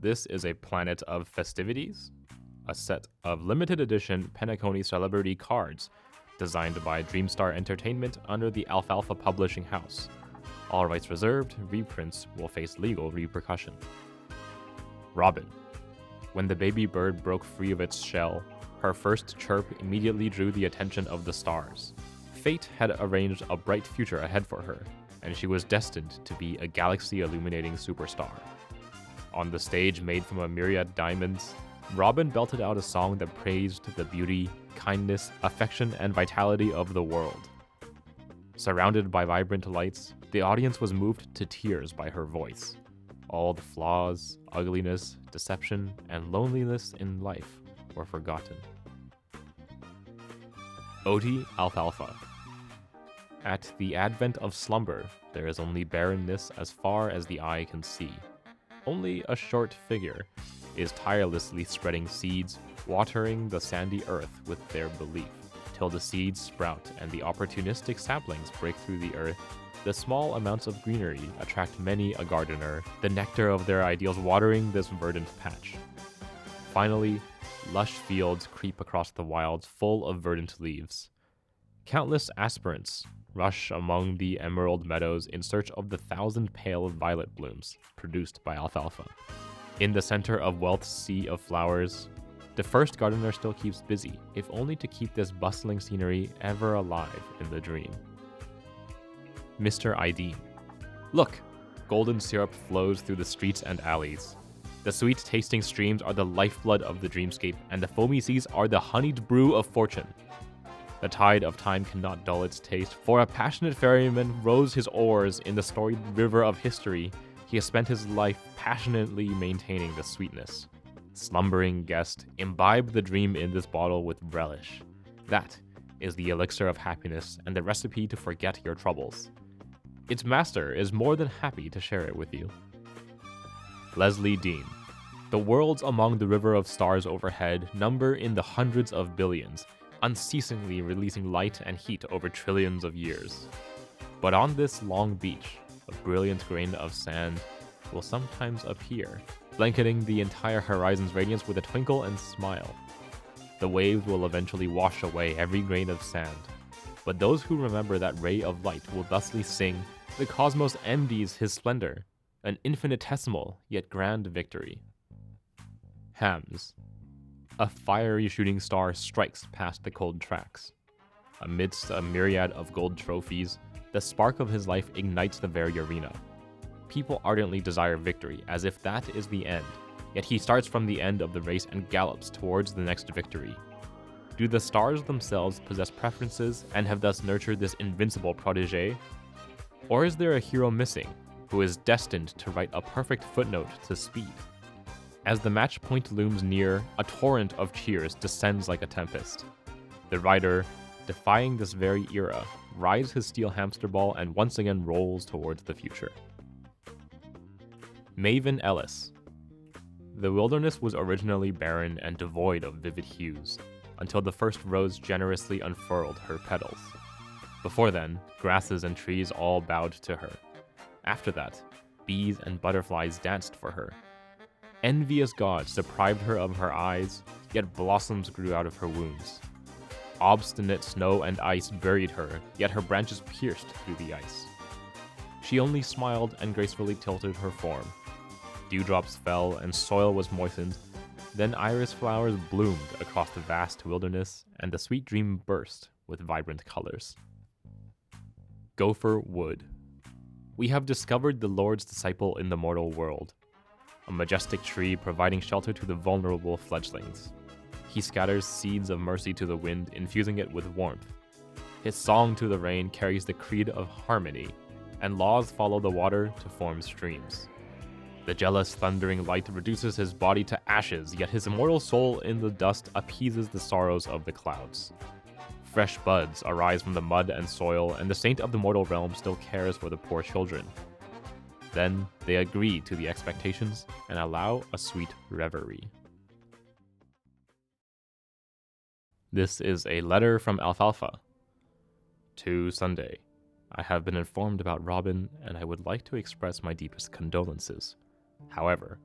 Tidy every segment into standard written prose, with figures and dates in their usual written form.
This is a planet of Festivities, a set of limited edition Penacony celebrity cards designed by Dreamstar Entertainment under the Alfalfa publishing house. All rights reserved, reprints will face legal repercussion. Robin. When the baby bird broke free of its shell, her first chirp immediately drew the attention of the stars. Fate had arranged a bright future ahead for her, and she was destined to be a galaxy-illuminating superstar. On the stage made from a myriad diamonds, Robin belted out a song that praised the beauty, kindness, affection, and vitality of the world. Surrounded by vibrant lights, the audience was moved to tears by her voice. All the flaws, ugliness, deception, and loneliness in life were forgotten. Ode Alfalfa. At the advent of slumber, there is only barrenness as far as the eye can see. Only a short figure is tirelessly spreading seeds, watering the sandy earth with their belief, till the seeds sprout and the opportunistic saplings break through the earth. The small amounts of greenery attract many a gardener, the nectar of their ideals watering this verdant patch. Finally, lush fields creep across the wilds full of verdant leaves. Countless aspirants rush among the emerald meadows in search of the 1,000 pale violet blooms produced by Alfalfa. In the center of wealth's sea of flowers, the first gardener still keeps busy, if only to keep this bustling scenery ever alive in the dream. Mr. Ideen. Look! Golden syrup flows through the streets and alleys. The sweet-tasting streams are the lifeblood of the dreamscape, and the foamy seas are the honeyed brew of fortune. The tide of time cannot dull its taste, for a passionate ferryman rows his oars in the storied river of history. He has spent his life passionately maintaining the sweetness. Slumbering guest, imbibe the dream in this bottle with relish. That is the elixir of happiness and the recipe to forget your troubles. Its master is more than happy to share it with you. Leslie Dean. The worlds among the river of stars overhead number in the hundreds of billions, unceasingly releasing light and heat over trillions of years. But on this long beach, a brilliant grain of sand will sometimes appear, blanketing the entire horizon's radiance with a twinkle and smile. The waves will eventually wash away every grain of sand, but those who remember that ray of light will thusly sing, "The cosmos envies his splendor, an infinitesimal yet grand victory." Hams. A fiery shooting star strikes past the cold tracks. Amidst a myriad of gold trophies, the spark of his life ignites the very arena. People ardently desire victory, as if that is the end, yet he starts from the end of the race and gallops towards the next victory. Do the stars themselves possess preferences and have thus nurtured this invincible protégé? Or is there a hero missing, who is destined to write a perfect footnote to speed? As the match point looms near, a torrent of cheers descends like a tempest. The rider, defying this very era, rides his steel hamster ball and once again rolls towards the future. Maven Ellis. The wilderness was originally barren and devoid of vivid hues, until the first rose generously unfurled her petals. Before then, grasses and trees all bowed to her. After that, bees and butterflies danced for her. Envious gods deprived her of her eyes, yet blossoms grew out of her wounds. Obstinate snow and ice buried her, yet her branches pierced through the ice. She only smiled and gracefully tilted her form. Dewdrops fell and soil was moistened. Then iris flowers bloomed across the vast wilderness, and the sweet dream burst with vibrant colors. Gopher Wood. We have discovered the Lord's disciple in the mortal world, a majestic tree providing shelter to the vulnerable fledglings. He scatters seeds of mercy to the wind, infusing it with warmth. His song to the rain carries the creed of harmony, and laws follow the water to form streams. The jealous thundering light reduces his body to ashes, yet his immortal soul in the dust appeases the sorrows of the clouds. Fresh buds arise from the mud and soil, and the saint of the mortal realm still cares for the poor children. Then they agree to the expectations and allow a sweet reverie. This is a letter from Alfalfa. To Sunday. I have been informed about Robin, and I would like to express my deepest condolences. However,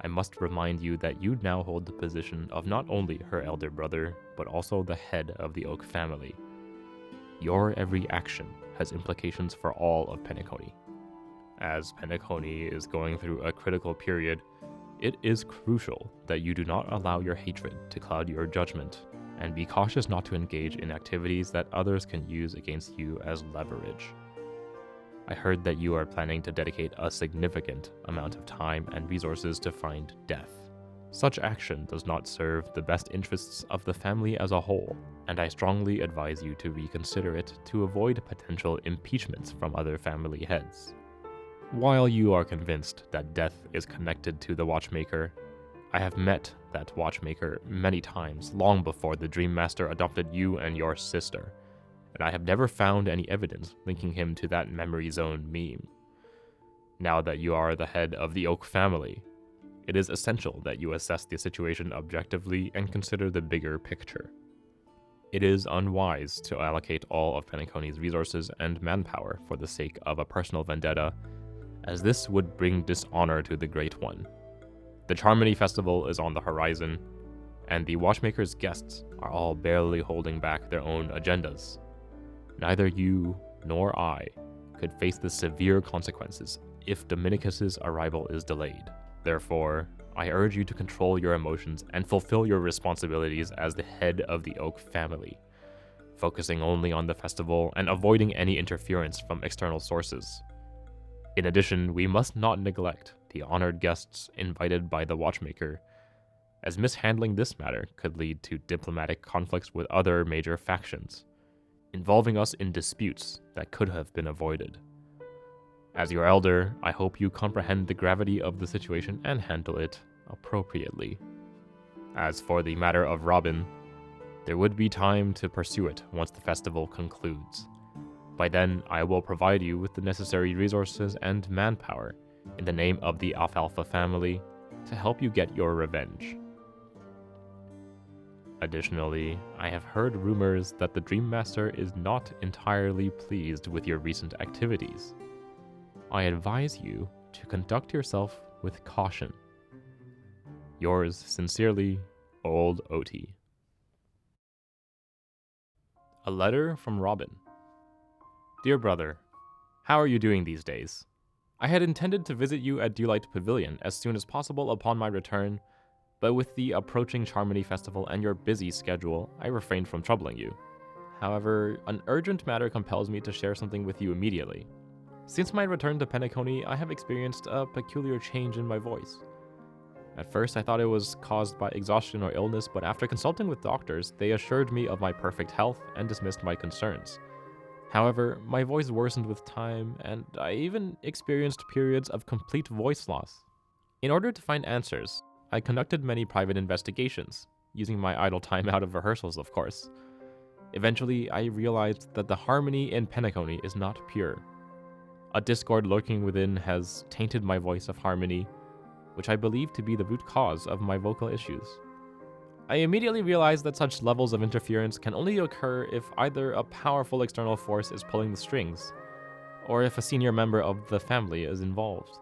I must remind you that you now hold the position of not only her elder brother, but also the head of the Oak family. Your every action has implications for all of Penacony. As Penacony is going through a critical period, it is crucial that you do not allow your hatred to cloud your judgment, and be cautious not to engage in activities that others can use against you as leverage. I heard that you are planning to dedicate a significant amount of time and resources to find death. Such action does not serve the best interests of the family as a whole, and I strongly advise you to reconsider it to avoid potential impeachments from other family heads. While you are convinced that death is connected to the Watchmaker, I have met that Watchmaker many times long before the Dream Master adopted you and your sister, and I have never found any evidence linking him to that memory zone meme. Now that you are the head of the Oak family, it is essential that you assess the situation objectively and consider the bigger picture. It is unwise to allocate all of Penacony's resources and manpower for the sake of a personal vendetta, as this would bring dishonor to the Great One. The Charmony Festival is on the horizon, and the Watchmaker's guests are all barely holding back their own agendas. Neither you nor I could face the severe consequences if Dominicus's arrival is delayed. Therefore, I urge you to control your emotions and fulfill your responsibilities as the head of the Oak family, focusing only on the festival and avoiding any interference from external sources. In addition, we must not neglect the honored guests invited by the Watchmaker, as mishandling this matter could lead to diplomatic conflicts with other major factions, involving us in disputes that could have been avoided. As your elder, I hope you comprehend the gravity of the situation and handle it appropriately. As for the matter of Robin, there would be time to pursue it once the festival concludes. By then, I will provide you with the necessary resources and manpower in the name of the Alfalfa family to help you get your revenge. Additionally, I have heard rumors that the Dream Master is not entirely pleased with your recent activities. I advise you to conduct yourself with caution. Yours sincerely, Old Oti. A letter from Robin. Dear brother, how are you doing these days? I had intended to visit you at Delight Pavilion as soon as possible upon my return, but with the approaching Charmony Festival and your busy schedule, I refrained from troubling you. However, an urgent matter compels me to share something with you immediately. Since my return to Penacony, I have experienced a peculiar change in my voice. At first, I thought it was caused by exhaustion or illness, but after consulting with doctors, they assured me of my perfect health and dismissed my concerns. However, my voice worsened with time, and I even experienced periods of complete voice loss. In order to find answers, I conducted many private investigations, using my idle time out of rehearsals, of course. Eventually, I realized that the harmony in Penacony is not pure. A discord lurking within has tainted my voice of harmony, which I believe to be the root cause of my vocal issues. I immediately realized that such levels of interference can only occur if either a powerful external force is pulling the strings, or if a senior member of the family is involved.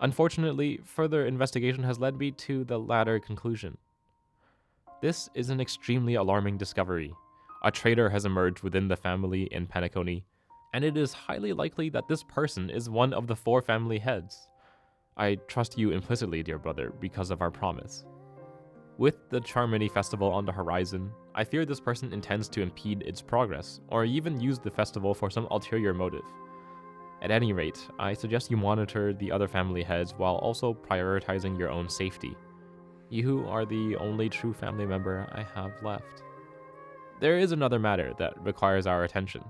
Unfortunately, further investigation has led me to the latter conclusion. This is an extremely alarming discovery. A traitor has emerged within the family in Penacony, and it is highly likely that this person is one of the 4 family heads. I trust you implicitly, dear brother, because of our promise. With the Charmony Festival on the horizon, I fear this person intends to impede its progress, or even use the festival for some ulterior motive. At any rate, I suggest you monitor the other family heads while also prioritizing your own safety. You are the only true family member I have left. There is another matter that requires our attention.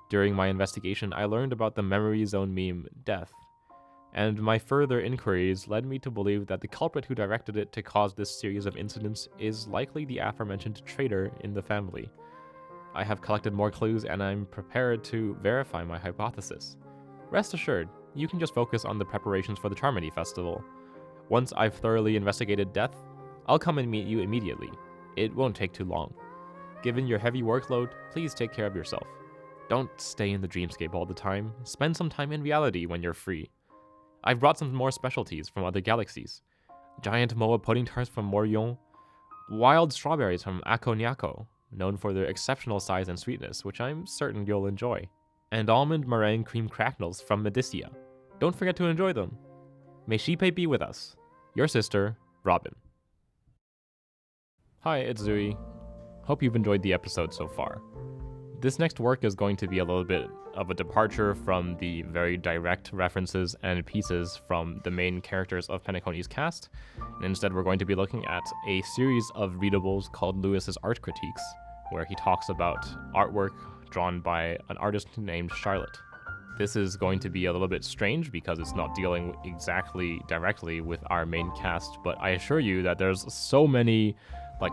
During my investigation, I learned about the memory zone meme, Death, and my further inquiries led me to believe that the culprit who directed it to cause this series of incidents is likely the aforementioned traitor in the family. I have collected more clues and I'm prepared to verify my hypothesis. Rest assured, you can just focus on the preparations for the Charmony Festival. Once I've thoroughly investigated Death, I'll come and meet you immediately. It won't take too long. Given your heavy workload, please take care of yourself. Don't stay in the Dreamscape all the time. Spend some time in reality when you're free. I've brought some more specialties from other galaxies. giant moa pudding tarts from Morillon, wild strawberries from Acognaco, known for their exceptional size and sweetness, which I'm certain you'll enjoy, and almond meringue cream cracknels from Medicia. Don't forget to enjoy them. May Shipe be with us. Your sister, Robin. Hi, it's Zui. Hope you've enjoyed the episode so far. This next work is going to be a little bit of a departure from the very direct references and pieces from the main characters of Penacony's cast, and instead we're going to be looking at a series of readables called Lewis's Art Critiques, where he talks about artwork drawn by an artist named Charlotte. This is going to be a little bit strange because it's not dealing exactly directly with our main cast, but I assure you that there's so many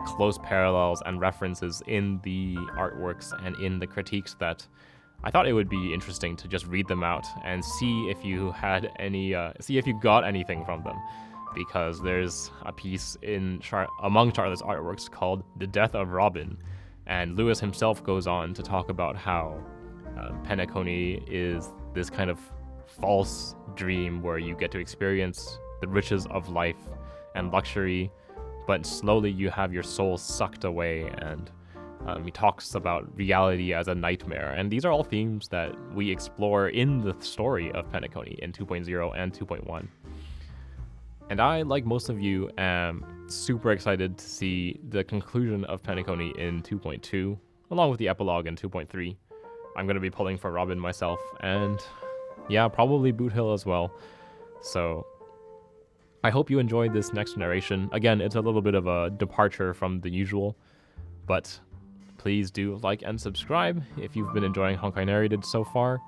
close parallels and references in the artworks and in the critiques that I thought it would be interesting to just read them out and see if you had any, see if you got anything from them. Because there's a piece among Charlotte's artworks called The Death of Robin, and Lewis himself goes on to talk about how Penacony is this kind of false dream where you get to experience the riches of life and luxury, but slowly you have your soul sucked away, and he talks about reality as a nightmare. And these are all themes that we explore in the story of Penacony in 2.0 and 2.1. And I, like most of you, am super excited to see the conclusion of Penacony in 2.2, along with the epilogue in 2.3. I'm going to be pulling for Robin myself, and yeah, probably Boot Hill as well. So I hope you enjoyed this next narration. Again, it's a little bit of a departure from the usual, but please do like and subscribe if you've been enjoying Honkai Narrated so far.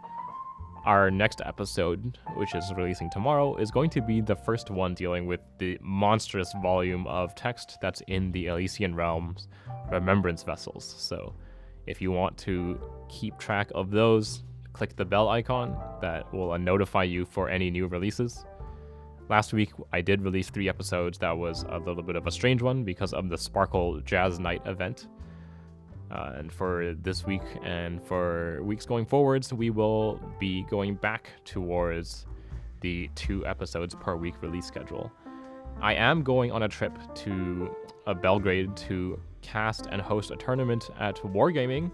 Our next episode, which is releasing tomorrow, is going to be the first one dealing with the monstrous volume of text that's in the Elysian Realms Remembrance Vessels. So if you want to keep track of those, click the bell icon that will notify you for any new releases. Last week, I did release 3 episodes. That was a little bit of a strange one because of the Sparkle Jazz Night event. And for this week and for weeks going forwards, we will be going back towards the 2 episodes per week release schedule. I am going on a trip to Belgrade to cast and host a tournament at Wargaming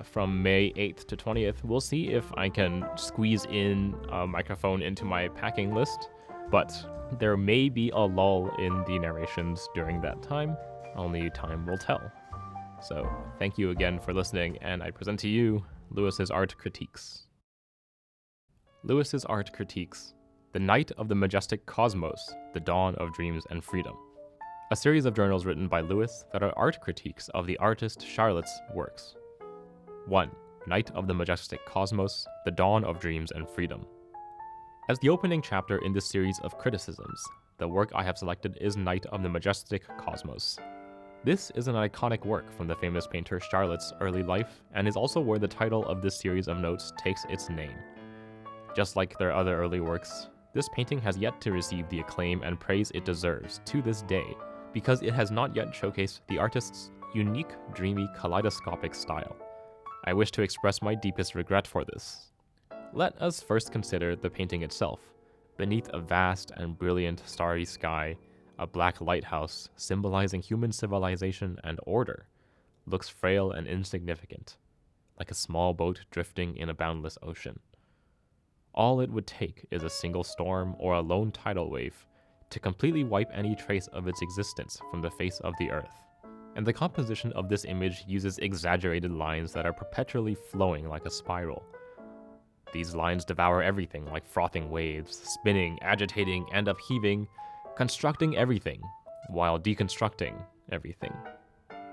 from May 8th to 20th. We'll see if I can squeeze in a microphone into my packing list, but there may be a lull in the narrations during that time. Only time will tell. So thank you again for listening, and I present to you Lewis's Art Critiques. Lewis's Art Critiques: The Night of the Majestic Cosmos, The Dawn of Dreams and Freedom. A series of journals written by Lewis that are art critiques of the artist Charlotte's works. 1. Night of the Majestic Cosmos, The Dawn of Dreams and Freedom. As the opening chapter in this series of criticisms, the work I have selected is Night of the Majestic Cosmos. This is an iconic work from the famous painter Charlotte's early life, and is also where the title of this series of notes takes its name. Just like their other early works, this painting has yet to receive the acclaim and praise it deserves to this day, because it has not yet showcased the artist's unique, dreamy, kaleidoscopic style. I wish to express my deepest regret for this. Let us first consider the painting itself. Beneath a vast and brilliant starry sky, a black lighthouse, symbolizing human civilization and order, looks frail and insignificant, like a small boat drifting in a boundless ocean. All it would take is a single storm or a lone tidal wave to completely wipe any trace of its existence from the face of the earth. And the composition of this image uses exaggerated lines that are perpetually flowing like a spiral. These lines devour everything like frothing waves, spinning, agitating, and upheaving, constructing everything, while deconstructing everything.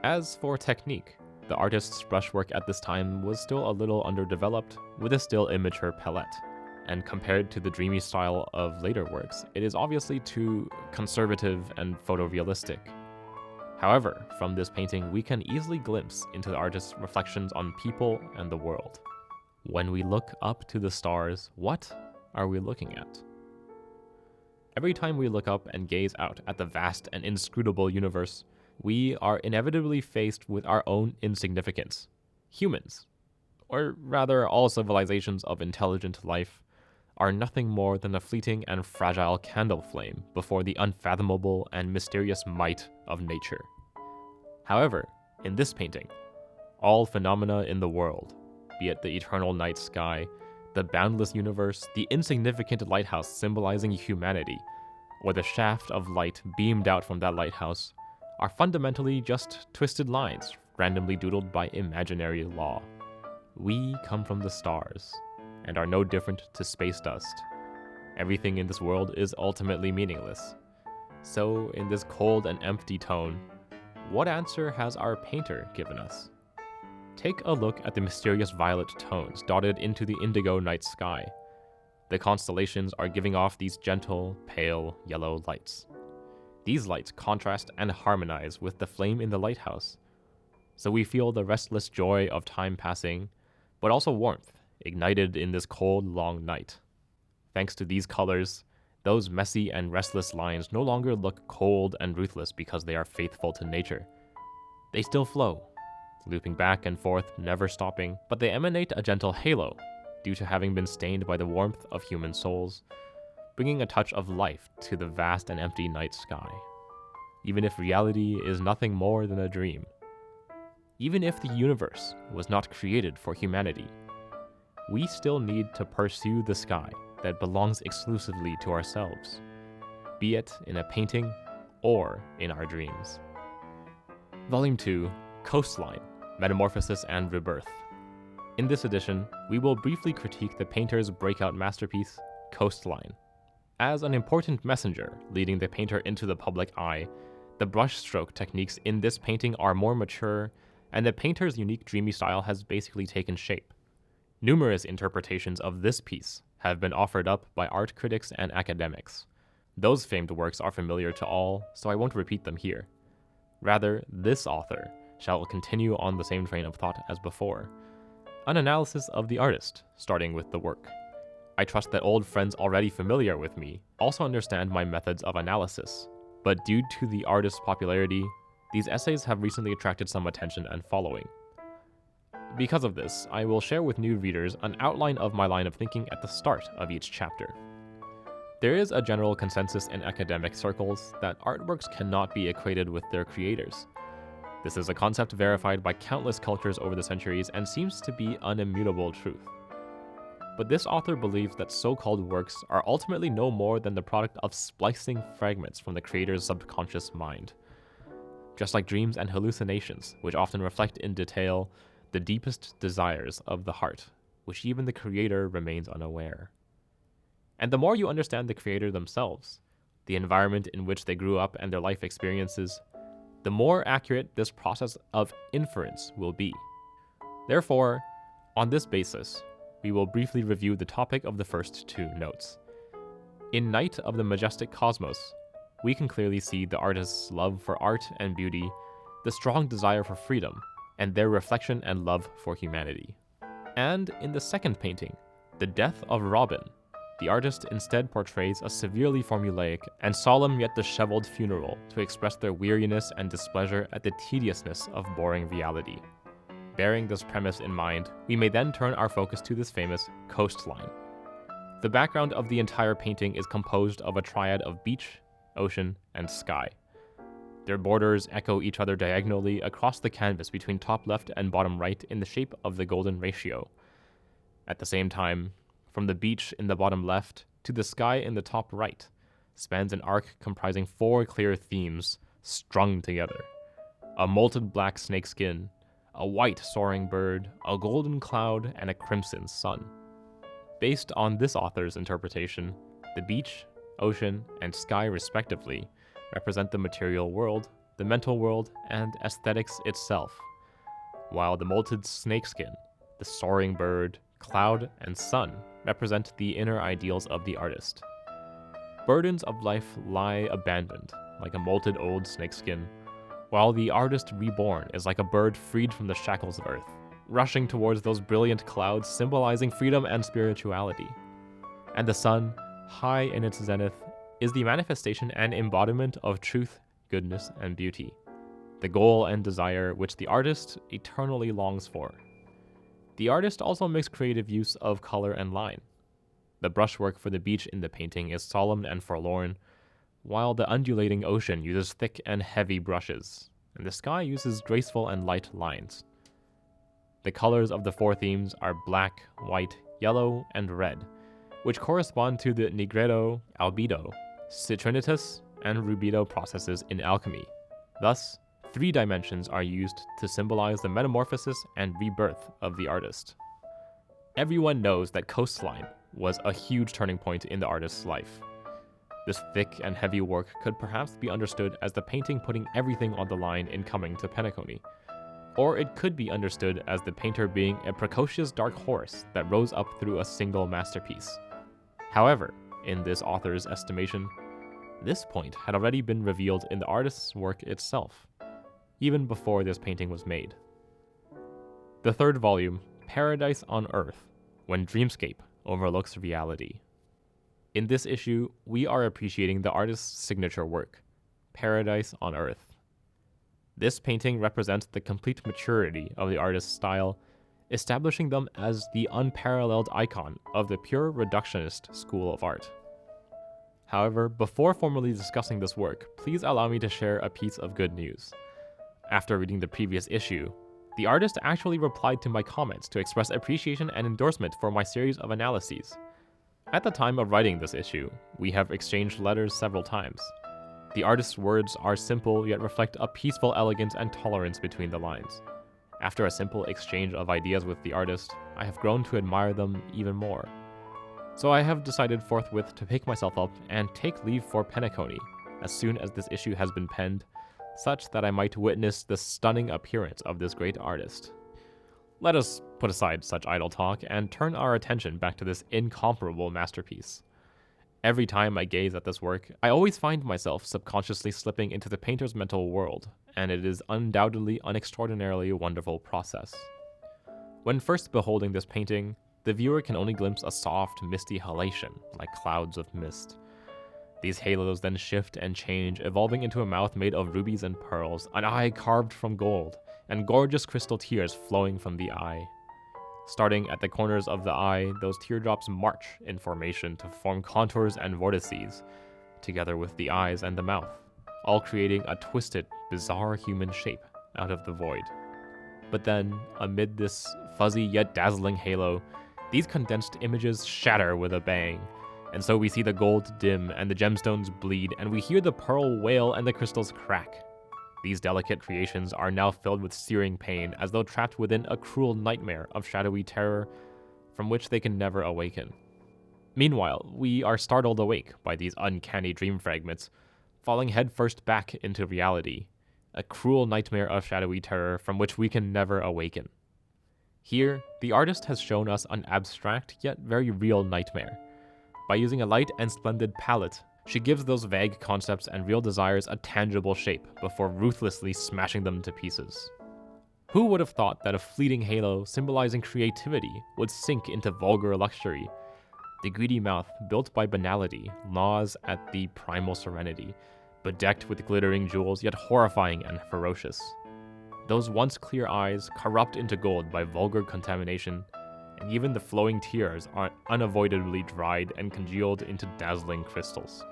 As for technique, the artist's brushwork at this time was still a little underdeveloped, with a still immature palette, and compared to the dreamy style of later works, it is obviously too conservative and photorealistic. However, from this painting, we can easily glimpse into the artist's reflections on people and the world. When we look up to the stars, what are we looking at? Every time we look up and gaze out at the vast and inscrutable universe, we are inevitably faced with our own insignificance. Humans, or rather all civilizations of intelligent life, are nothing more than a fleeting and fragile candle flame before the unfathomable and mysterious might of nature. However, in this painting, all phenomena in the world, be it the eternal night sky, the boundless universe, the insignificant lighthouse symbolizing humanity, or the shaft of light beamed out from that lighthouse, are fundamentally just twisted lines randomly doodled by imaginary law. We come from the stars, and are no different to space dust. Everything in this world is ultimately meaningless. So, in this cold and empty tone, what answer has our painter given us? Take a look at the mysterious violet tones dotted into the indigo night sky. The constellations are giving off these gentle, pale, yellow lights. These lights contrast and harmonize with the flame in the lighthouse, so we feel the restless joy of time passing, but also warmth, ignited in this cold, long night. Thanks to these colors, those messy and restless lines no longer look cold and ruthless because they are faithful to nature. They still flow, looping back and forth, never stopping, but they emanate a gentle halo, due to having been stained by the warmth of human souls, bringing a touch of life to the vast and empty night sky. Even if reality is nothing more than a dream, even if the universe was not created for humanity, we still need to pursue the sky that belongs exclusively to ourselves, be it in a painting or in our dreams. Volume 2, Coastline, Metamorphosis and Rebirth. In this edition, we will briefly critique the painter's breakout masterpiece, Coastline. As an important messenger leading the painter into the public eye, the brushstroke techniques in this painting are more mature, and the painter's unique dreamy style has basically taken shape. Numerous interpretations of this piece have been offered up by art critics and academics. Those famed works are familiar to all, so I won't repeat them here. Rather, this author shall continue on the same train of thought as before. An analysis of the artist, starting with the work. I trust that old friends already familiar with me also understand my methods of analysis, but due to the artist's popularity, these essays have recently attracted some attention and following. Because of this, I will share with new readers an outline of my line of thinking at the start of each chapter. There is a general consensus in academic circles that artworks cannot be equated with their creators. This is a concept verified by countless cultures over the centuries and seems to be an immutable truth. But this author believes that so-called works are ultimately no more than the product of splicing fragments from the creator's subconscious mind. Just like dreams and hallucinations, which often reflect in detail the deepest desires of the heart, which even the creator remains unaware. And the more you understand the creator themselves, the environment in which they grew up and their life experiences, the more accurate this process of inference will be. Therefore, on this basis, we will briefly review the topic of the first two notes. In Night of the Majestic Cosmos, we can clearly see the artist's love for art and beauty, the strong desire for freedom, and their reflection and love for humanity. And in the second painting, The Death of Robin, the artist instead portrays a severely formulaic and solemn yet disheveled funeral to express their weariness and displeasure at the tediousness of boring reality. Bearing this premise in mind, we may then turn our focus to this famous coastline. The background of the entire painting is composed of a triad of beach, ocean, and sky. Their borders echo each other diagonally across the canvas between top left and bottom right in the shape of the golden ratio. At the same time, from the beach in the bottom left to the sky in the top right, spans an arc comprising 4 clear themes strung together. A molten black snakeskin, a white soaring bird, a golden cloud, and a crimson sun. Based on this author's interpretation, the beach, ocean, and sky respectively represent the material world, the mental world, and aesthetics itself, while the molted snakeskin, the soaring bird, cloud, and sun represent the inner ideals of the artist. Burdens of life lie abandoned, like a molted old snakeskin, while the artist reborn is like a bird freed from the shackles of earth, rushing towards those brilliant clouds symbolizing freedom and spirituality. And the sun, high in its zenith, is the manifestation and embodiment of truth, goodness, and beauty, the goal and desire which the artist eternally longs for. The artist also makes creative use of color and line. The brushwork for the beach in the painting is solemn and forlorn, while the undulating ocean uses thick and heavy brushes, and the sky uses graceful and light lines. The colors of the four themes are black, white, yellow, and red, which correspond to the nigredo, albedo, citrinitas, and rubedo processes in alchemy. Thus, 3 dimensions are used to symbolize the metamorphosis and rebirth of the artist. Everyone knows that Coastline was a huge turning point in the artist's life. This thick and heavy work could perhaps be understood as the painting putting everything on the line in coming to Penacony, or it could be understood as the painter being a precocious dark horse that rose up through a single masterpiece. However, in this author's estimation, this point had already been revealed in the artist's work itself, even before this painting was made. The third volume, Paradise on Earth, When Dreamscape Overlooks Reality. In this issue, we are appreciating the artist's signature work, Paradise on Earth. This painting represents the complete maturity of the artist's style, establishing them as the unparalleled icon of the pure reductionist school of art. However, before formally discussing this work, please allow me to share a piece of good news. After reading the previous issue, the artist actually replied to my comments to express appreciation and endorsement for my series of analyses. At the time of writing this issue, we have exchanged letters several times. The artist's words are simple yet reflect a peaceful elegance and tolerance between the lines. After a simple exchange of ideas with the artist, I have grown to admire them even more. So I have decided forthwith to pick myself up and take leave for Penacony as soon as this issue has been penned, such that I might witness the stunning appearance of this great artist. Let us put aside such idle talk and turn our attention back to this incomparable masterpiece. Every time I gaze at this work, I always find myself subconsciously slipping into the painter's mental world, and it is undoubtedly an extraordinarily wonderful process. When first beholding this painting, the viewer can only glimpse a soft, misty halation, like clouds of mist. These halos then shift and change, evolving into a mouth made of rubies and pearls, an eye carved from gold, and gorgeous crystal tears flowing from the eye. Starting at the corners of the eye, those teardrops march in formation to form contours and vortices, together with the eyes and the mouth, all creating a twisted, bizarre human shape out of the void. But then, amid this fuzzy yet dazzling halo, these condensed images shatter with a bang, and so we see the gold dim and the gemstones bleed, and we hear the pearl wail and the crystals crack. These delicate creations are now filled with searing pain, as though trapped within a cruel nightmare of shadowy terror from which they can never awaken. Meanwhile, we are startled awake by these uncanny dream fragments, falling headfirst back into reality, a cruel nightmare of shadowy terror from which we can never awaken. Here, the artist has shown us an abstract yet very real nightmare. By using a light and splendid palette, she gives those vague concepts and real desires a tangible shape before ruthlessly smashing them to pieces. Who would have thought that a fleeting halo symbolizing creativity would sink into vulgar luxury? The greedy mouth, built by banality, gnaws at the primal serenity, bedecked with glittering jewels yet horrifying and ferocious. Those once clear eyes corrupt into gold by vulgar contamination, and even the flowing tears are unavoidably dried and congealed into dazzling crystals.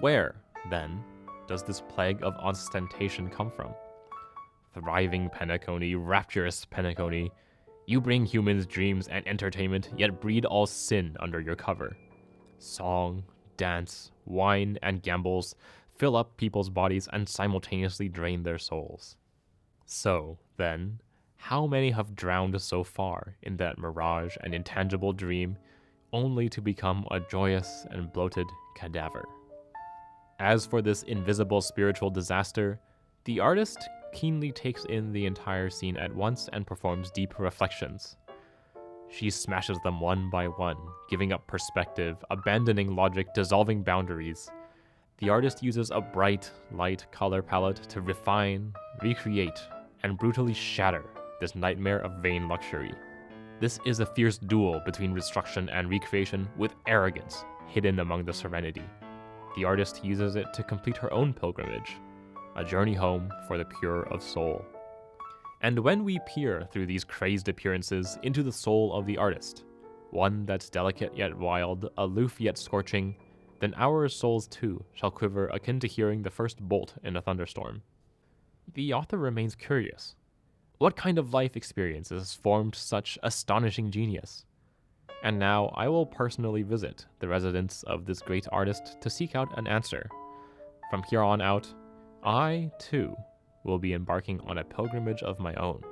Where, then, does this plague of ostentation come from? Thriving Penacony, rapturous Penacony, you bring humans dreams and entertainment, yet breed all sin under your cover. Song, dance, wine, and gambles fill up people's bodies and simultaneously drain their souls. So, then, how many have drowned so far in that mirage and intangible dream, only to become a joyous and bloated cadaver? As for this invisible spiritual disaster, the artist keenly takes in the entire scene at once and performs deep reflections. She smashes them one by one, giving up perspective, abandoning logic, dissolving boundaries. The artist uses a bright, light color palette to refine, recreate, and brutally shatter this nightmare of vain luxury. This is a fierce duel between destruction and recreation with arrogance hidden among the serenity. The artist uses it to complete her own pilgrimage, a journey home for the pure of soul. And when we peer through these crazed appearances into the soul of the artist, one that's delicate yet wild, aloof yet scorching, then our souls too shall quiver akin to hearing the first bolt in a thunderstorm. The author remains curious. What kind of life experiences formed such astonishing genius? And now I will personally visit the residence of this great artist to seek out an answer. From here on out, I, too, will be embarking on a pilgrimage of my own.